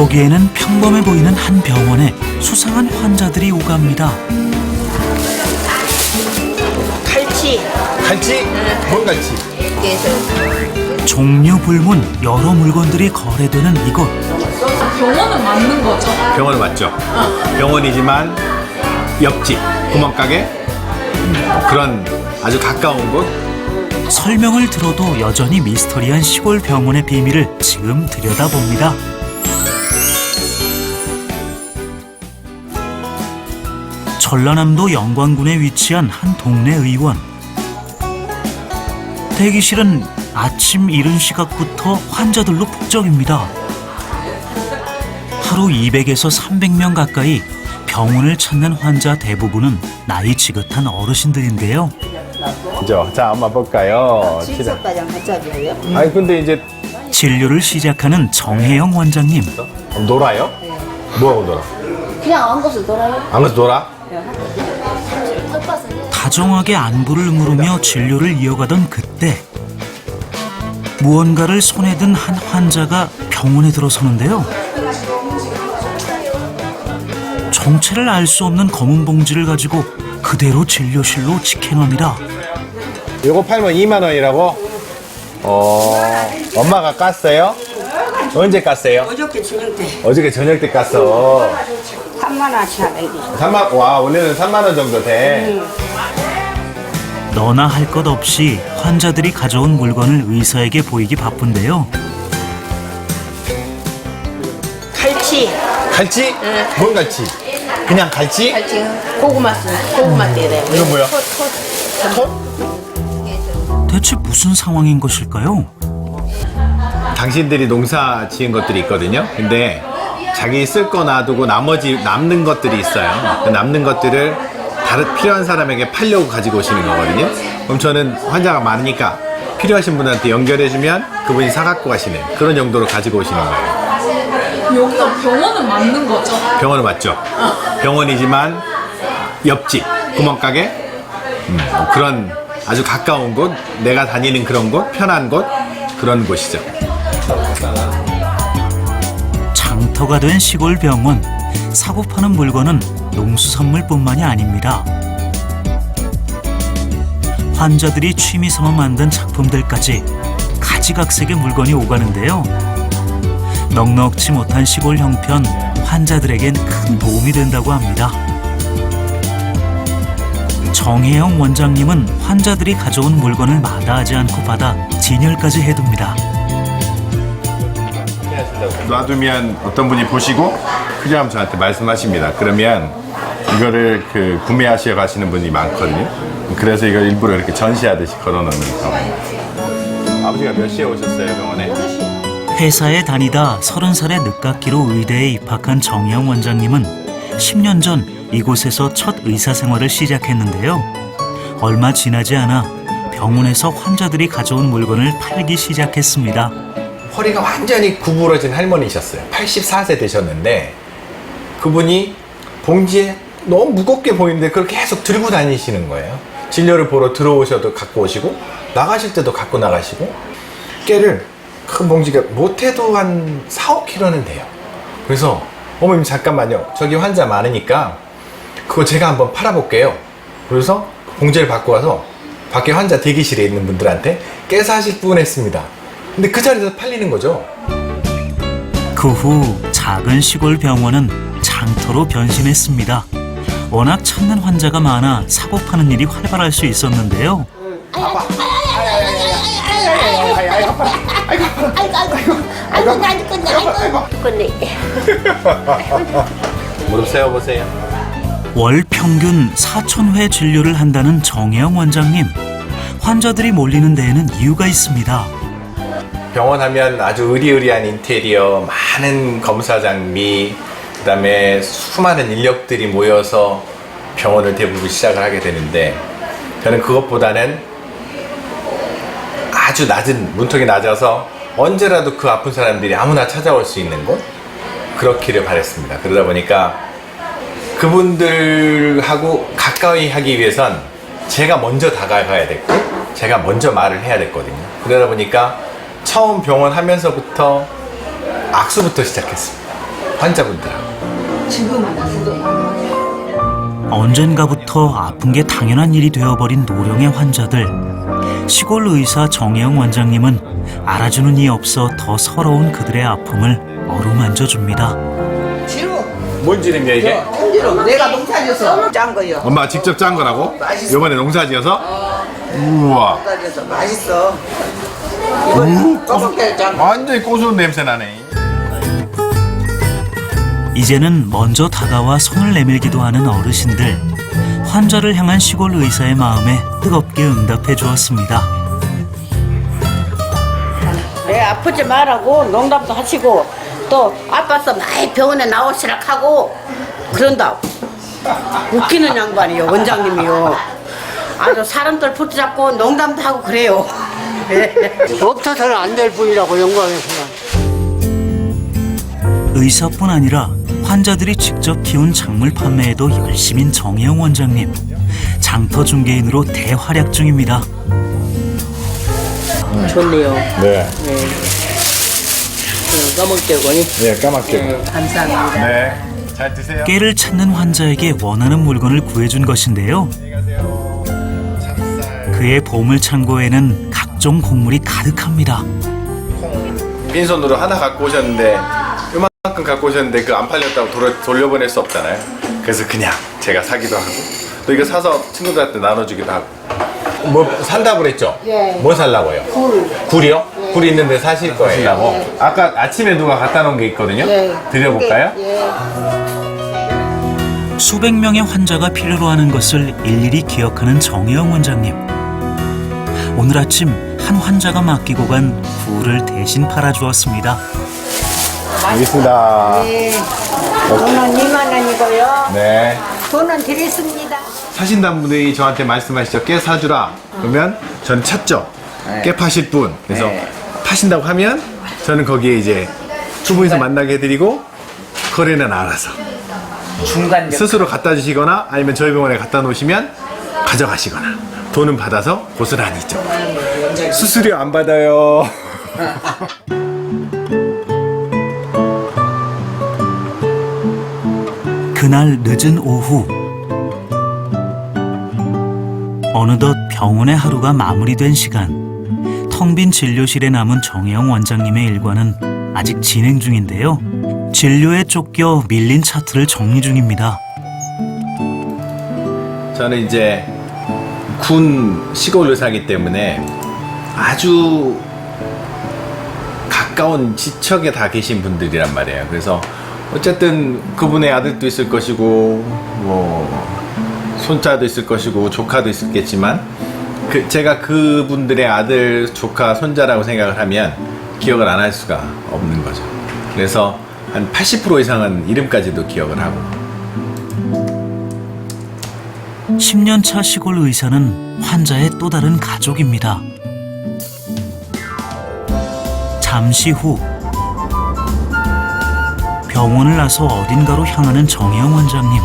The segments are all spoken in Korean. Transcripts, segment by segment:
보기에는 평범해 보이는 한 병원에 수상한 환자들이 오갑니다. 갈치. 갈치? 뭔 갈치? 그래서 종류 불문 여러 물건들이 거래되는 이곳. 병원은 맞는 거죠? 병원은 맞죠? 병원이지만 옆집, 구멍가게 그런 아주 가까운 곳. 설명을 들어도 여전히 미스터리한 시골 병원의 비밀을 지금 들여다봅니다. 전라남도 영광군에 위치한 한 동네 의원. 대기실은 아침 이른 시각부터 환자들로 북적입니다. 하루 200에서 300명 가까이 병원을 찾는 환자 대부분은 나이 지긋한 어르신들인데요. 그죠? 자, 한번 볼까요? 질석과장 하자고요. 아니 근데 이제 진료를 시작하는 정혜영 원장님. 놀아요? 뭐하고 놀아? 그냥 안 가서 놀아요. 안 가서 놀아? 다정하게 안부를 물으며 진료를 이어가던 그때 무언가를 손에 든 한 환자가 병원에 들어서는데요. 정체를 알 수 없는 검은 봉지를 가지고 그대로 진료실로 직행합니다. 요거 팔면 2만 원이라고? 엄마가 깠어요? 언제 깠어요? 어저께 저녁 때 어저께 저녁 때 깠어. 3만 원씩 하네. 3만, 와, 원래는 3만 원 정도 돼. 너나 할 것 없이 환자들이 가져온 물건을 의사에게 보이기 바쁜데요. 갈치. 갈치? 뭔 갈치? 그냥 갈치? 갈치. 고구마 쓰. 고구마 떼래. 이건 뭐야? 대체 무슨 상황인 것일까요? 당신들이 농사 지은 것들이 있거든요. 근데 자기 쓸 거 놔두고 나머지 남는 것들이 있어요. 그 남는 것들을 다른 필요한 사람에게 팔려고 가지고 오시는 거거든요. 그럼 저는 환자가 많으니까 필요하신 분한테 연결해주면 그분이 사갖고 가시는 그런 용도로 가지고 오시는 거예요. 여기가 병원은 맞는 거죠? 병원은 맞죠? 병원이지만 옆집, 구멍가게 그런 아주 가까운 곳, 내가 다니는 그런 곳, 편한 곳, 그런 곳이죠. 장터가 된 시골 병원. 사고 파는 물건은 농수산물뿐만이 아닙니다. 환자들이 취미 삼아 만든 작품들까지 가지각색의 물건이 오가는데요. 넉넉지 못한 시골 형편, 환자들에겐 큰 도움이 된다고 합니다. 정혜영 원장님은 환자들이 가져온 물건을 마다하지 않고 받아 진열까지 해둡니다. 놔두면 어떤 분이 보시고 필요하면 저한테 말씀하십니다. 그러면 이거를 구매하시러 가시는 분이 많거든요. 그래서 이걸 일부러 이렇게 전시하듯이 걸어놓는 상황입니다. 아버지가 몇 시에 오셨어요, 병원에? 회사에 다니다 30살의 늦깎이로 의대에 입학한 정혜영 원장님은 10년 전 이곳에서 첫 의사 생활을 시작했는데요. 얼마 지나지 않아 병원에서 환자들이 가져온 물건을 팔기 시작했습니다. 허리가 완전히 구부러진 할머니셨어요. 84세 되셨는데 그분이 봉지에 너무 무겁게 보이는데 그걸 계속 들고 다니시는 거예요. 진료를 보러 들어오셔도 갖고 오시고 나가실 때도 갖고 나가시고 깨를 큰 봉지가 못해도 한 4, 5kg는 돼요. 그래서 어머님 잠깐만요. 저기 환자 많으니까 그거 제가 한번 팔아볼게요. 그래서 봉지를 갖고 와서 밖에 환자 대기실에 있는 분들한테 깨 사실 뻔했습니다. 근데 그 자리에서 팔리는 거죠. 그 후 작은 시골 병원은 장터로 변신했습니다. 워낙 찾는 환자가 많아 사고 파는 일이 활발할 수 있었는데요. 아이고 나 죽겠네. 아이고 죽겠네. 무릎 세워보세요. 월 평균 4,000회 진료를 한다는 정혜영 원장님. 환자들이 몰리는 데에는 이유가 있습니다. 병원 하면 아주 의리의리한 인테리어, 많은 검사 장비, 그 다음에 수많은 인력들이 모여서 병원을 대부분 시작을 하게 되는데 저는 그것보다는 아주 낮은, 문턱이 낮아서 언제라도 그 아픈 사람들이 아무나 찾아올 수 있는 곳, 그렇기를 바랬습니다. 그러다 보니까 그분들하고 가까이 하기 위해선 제가 먼저 다가가야 됐고 제가 먼저 말을 해야 됐거든요. 그러다 보니까 처음 병원 하면서부터 악수부터 시작했습니다. 환자분들하고. 언젠가부터 아픈 게 당연한 일이 되어버린 노령의 환자들. 시골 의사 정혜영 원장님은 알아주는 이 없어 더 서러운 그들의 아픔을 어루만져 줍니다. 뭔 지름이야 이게? 참지름 내가 농사져서 짠 거요. 엄마가 직접 짠 거라고? 맛있어. 이번에 농사지어서? 우와. 농사져서 맛있어. 이건 검은깨 짠 거. 완전히 고소한 냄새 나네. 이제는 먼저 다가와 손을 내밀기도 하는 어르신들. 환자를 향한 시골 의사의 마음에 뜨겁게 응답해 주었습니다. 네, 아프지 말라고 농담도 하시고 또 아파서 많이 병원에 나오시라 하고 그런다. 웃기는 양반이요, 원장님이요. 아주 사람들 붙잡고 농담도 하고 그래요. 없어서는 안 될 뿐이라고 영광했구나. 의사뿐 아니라 환자들이 직접 키운 작물 판매에도 열심인 정혜영 원장님. 장터 중개인으로 대활약 중입니다. 좋네요. 네. 까먹대고니. 네, 까맣게. 감사합니다. 네. 잘 드세요. 깨를 찾는 환자에게 원하는 물건을 구해준 것인데요. 그의 보물창고에는 각종 곡물이 가득합니다. 빈손으로 하나 갖고 오셨는데 요만큼 갖고 오셨는데 그 안 팔렸다고 돌려보낼 수 없잖아요. 그래서 그냥 제가 사기도 하고 또 이거 사서 친구들한테 나눠주기도 하고. 뭐 산다고 그랬죠? 예. 뭐 살라고요? 굴이요? 굴 있는데 사실 거예요? 아까 아침에 누가 갖다 놓은 게 있거든요? 드려볼까요? 수백 명의 환자가 필요로 하는 것을 일일이 기억하는 정혜영 원장님. 오늘 아침 한 환자가 맡기고 간 굴을 대신 팔아주었습니다. 여기 있습니다. 돈은 2만 원이고요. 네. 돈은 드리겠습니다. 사신다는 분들이 저한테 말씀하시죠. 깨 사주라. 그러면 저는 찾죠. 깨 파실 분. 그래서 파신다고 하면 저는 거기에 이제 주부에서 만나게 해드리고 거래는 알아서. 스스로 갖다 주시거나 아니면 저희 병원에 갖다 놓으시면 가져가시거나 돈은 받아서 고스란히 있죠. 수수료 안 받아요. 그날 늦은 오후. 어느덧 병원의 하루가 마무리된 시간. 텅 빈 진료실에 남은 정혜영 원장님의 일과는 아직 진행 중인데요. 진료에 쫓겨 밀린 차트를 정리 중입니다. 저는 이제 군 시골 의사이기 때문에 아주 가까운 지척에 다 계신 분들이란 말이에요. 그래서 어쨌든 그분의 아들도 있을 것이고 뭐 손자도 있을 것이고 조카도 있겠지만 제가 그분들의 아들, 조카, 손자라고 생각을 하면 기억을 안 할 수가 없는 거죠. 그래서 한 80% 이상은 이름까지도 기억을 하고. 10년 차 시골 의사는 환자의 또 다른 가족입니다. 잠시 후 병원을 나서 어딘가로 향하는 정혜영 원장님.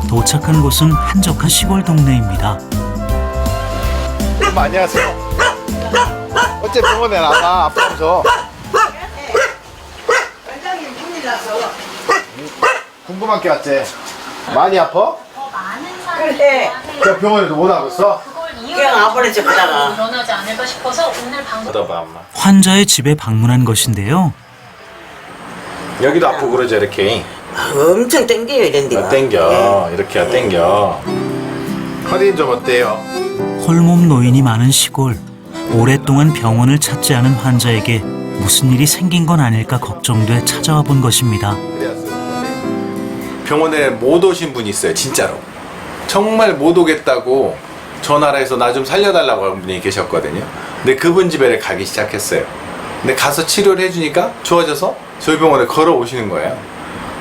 도착한 곳은 한적한 시골 동네입니다. 안녕하세요. 어째 병원에 나가 아파서. 원장님 큰일 나서. 궁금한 게 왔지. 많이 아파? 그래. 그 병원에도 못 와봤어? 그냥 아버지 가다가. 일어나지 않을까 싶어서 오늘 방송 받아봐 엄마. 환자의 집에 방문한 것인데요. 여기도 아프고 그러죠 이렇게. 엄청 땡겨요 이런데가. 땡겨 이렇게 땡겨. 허리는 좀 어때요? 홀몸 노인이 많은 시골. 오랫동안 병원을 찾지 않은 환자에게 무슨 일이 생긴 건 아닐까 걱정돼 찾아와 본 것입니다. 병원에 못 오신 분이 있어요 진짜로. 정말 못 오겠다고 전화를 해서 나 좀 살려달라고 하는 분이 계셨거든요. 근데 그분 집에 가기 시작했어요. 근데 가서 치료를 해주니까 좋아져서 저희 병원에 걸어오시는 거예요.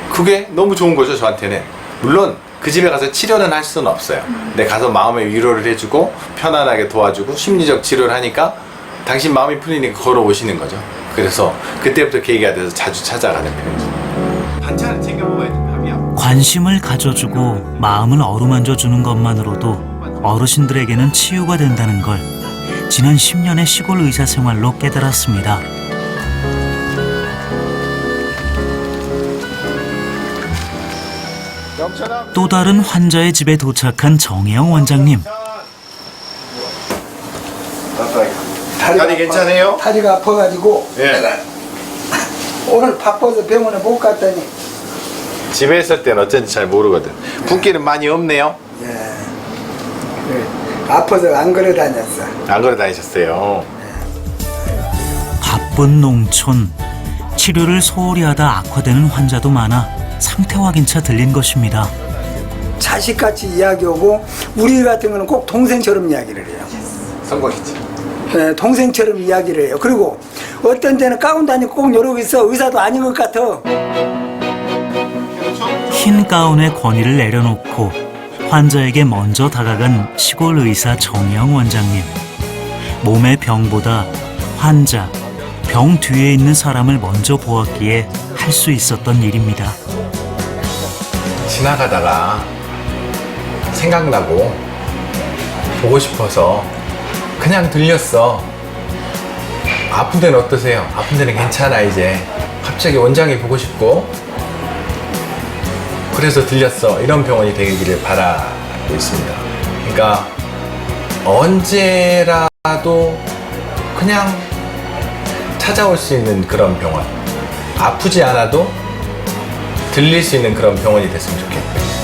그게 너무 좋은 거죠 저한테는. 물론 그 집에 가서 치료는 할 수는 없어요. 근데 가서 마음의 위로를 해주고 편안하게 도와주고 심리적 치료를 하니까 당신 마음이 풀리니까 걸어오시는 거죠. 그래서 그때부터 계기가 돼서 자주 찾아가는 편이죠. 반찬을 챙겨 먹어야 돼 밥이야. 관심을 가져주고 마음을 어루만져 주는 것만으로도 어르신들에게는 치유가 된다는 걸 지난 10년의 시골 의사 생활로 깨달았습니다. 또 다른 환자의 집에 도착한 정혜영 원장님. 다리 괜찮아요? 다리가 아파가지고 예. 내가 오늘 바빠서 병원에 못 갔더니 집에 있을 때는 어쩐지 잘 모르거든. 붓기는 많이 없네요. 아파서 안 걸어 다녔어. 안 걸어 다니셨어요. 바쁜 농촌. 치료를 소홀히 하다 악화되는 환자도 많아 상태 확인차 들린 것입니다. 자식같이 이야기하고 우리 같은 거는 꼭 동생처럼 이야기를 해요. 성공했지. 네, 동생처럼 이야기를 해요. 그리고 어떤 데는 가운 다니고 꼭 이러고 있어. 의사도 아닌 것 같아. 흰 가운에 권위를 내려놓고 환자에게 먼저 다가간 시골 의사 정영 원장님. 몸의 병보다 환자, 병 뒤에 있는 사람을 먼저 보았기에 할 수 있었던 일입니다. 지나가다가 생각나고 보고 싶어서 그냥 들렸어. 아픈 데는 어떠세요? 아픈 데는 괜찮아 이제. 갑자기 원장이 보고 싶고 그래서 들렸어. 이런 병원이 되기를 바라고 있습니다. 그러니까 언제라도 그냥 찾아올 수 있는 그런 병원. 아프지 않아도 들릴 수 있는 그런 병원이 됐으면 좋겠고요.